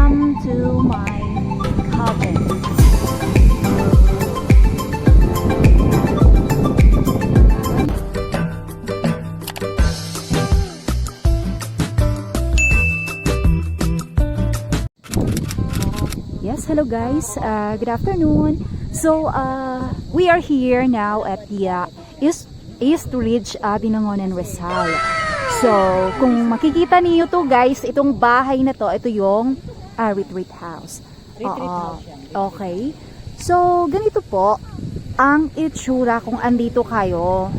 Welcome to my cabin. Yes, hello guys. Good afternoon. So, we are here now at the East Ridge, Binangonan, Rizal. So, kung makikita niyo to guys, itong bahay na to, ito yung retreat house. Retreat house yan. Okay. So, ganito po ang itsura kung andito kayo.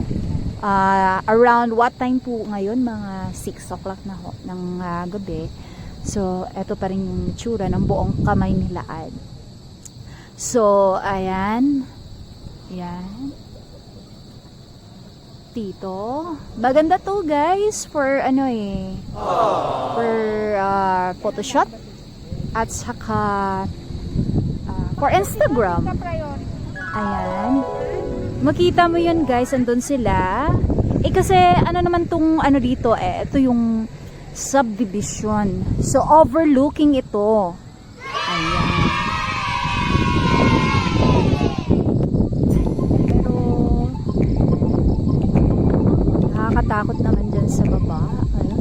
Around what time po ngayon? Mga 6 o'clock na ho, ng gabi. So, eto pa rin yung itsura ng buong kamay nilaan. So, ayan. Ayan. Dito. Maganda to guys for ano eh. For photoshoot. At saka for Instagram. Ayan. Makita mo yun guys, andun sila. Eh kasi ano naman tong ano dito eh. Ito yung subdivision. So, overlooking ito. Ayan. Pero, nakakatakot naman dyan sa baba. Ayan.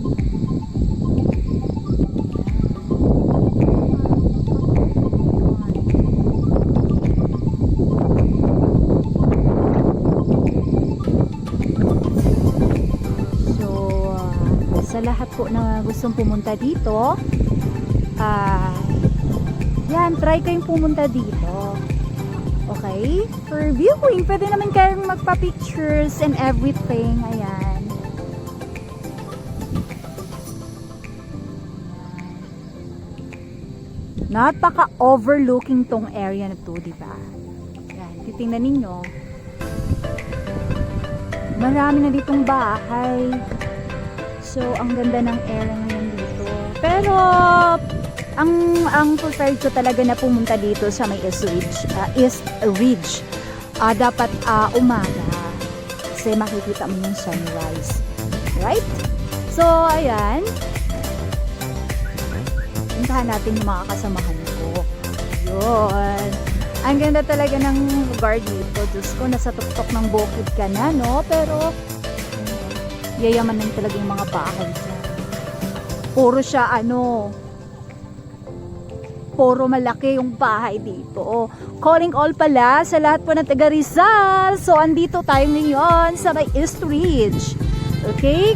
Sa lahat po na gustong pumunta dito, yan, try kayong pumunta dito. Okay? For viewing, pwede naman kayong magpa-pictures and everything. Ayan. Napaka-overlooking tong area na to, diba? Yan, titingnan ninyo. Marami na ditong bahay. So, ang ganda ng area ngayon dito. Pero, ang preferred ko talaga na pumunta dito sa may East Ridge. Dapat umaga. Kasi makikita mo yung sunrise. Right? So, ayan. Puntahan natin yung mga kasamahan ko. Yun. Ang ganda talaga ng lugar dito. Diyos ko, nasa tuktok ng bukid ka na, no? Pero, yayaman din talaga yung mga bahay dyan. Puro siya puro malaki yung bahay dito. Calling all pala sa lahat po ng taga Rizal. So, andito tayo ngayon sa may East Ridge. Okay?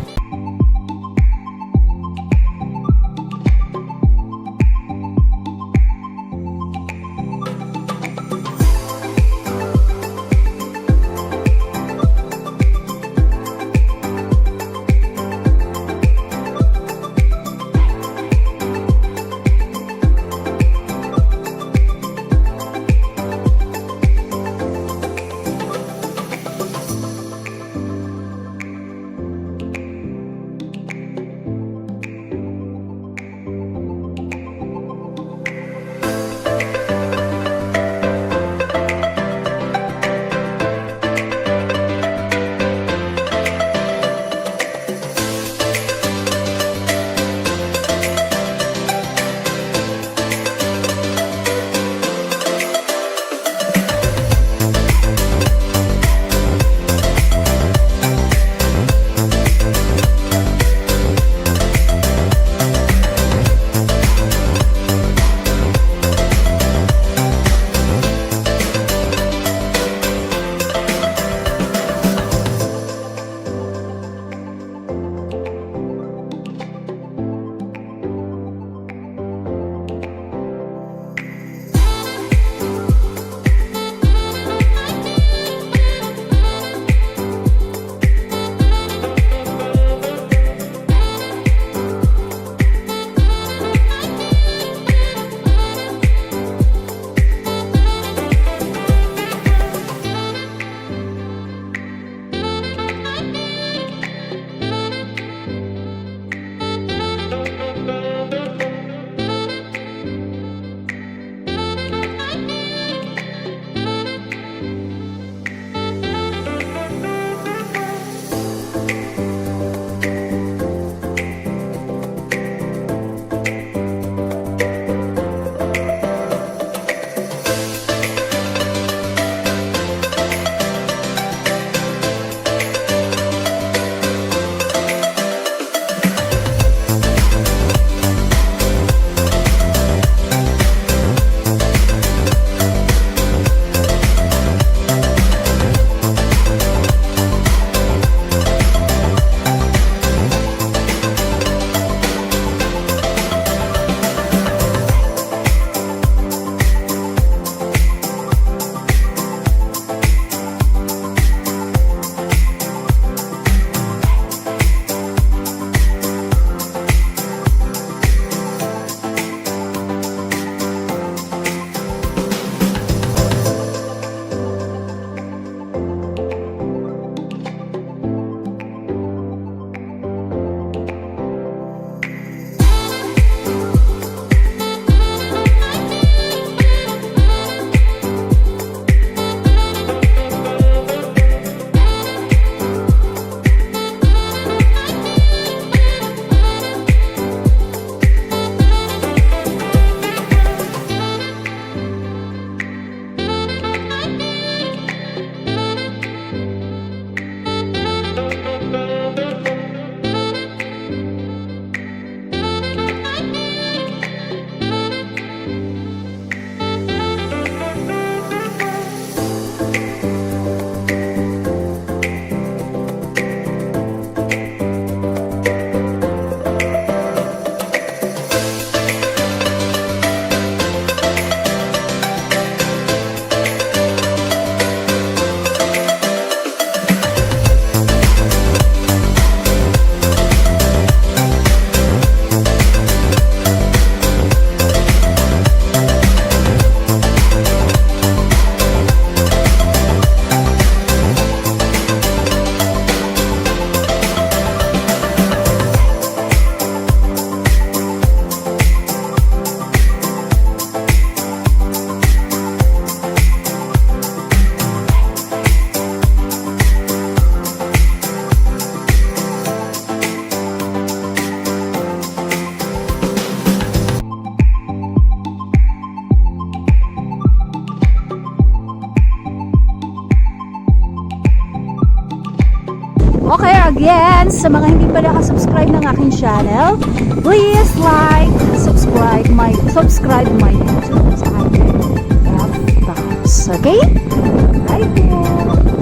again, sa mga hindi pa nakasubscribe ng aking channel, please like, subscribe my YouTube sa aking Box. Okay? Bye po!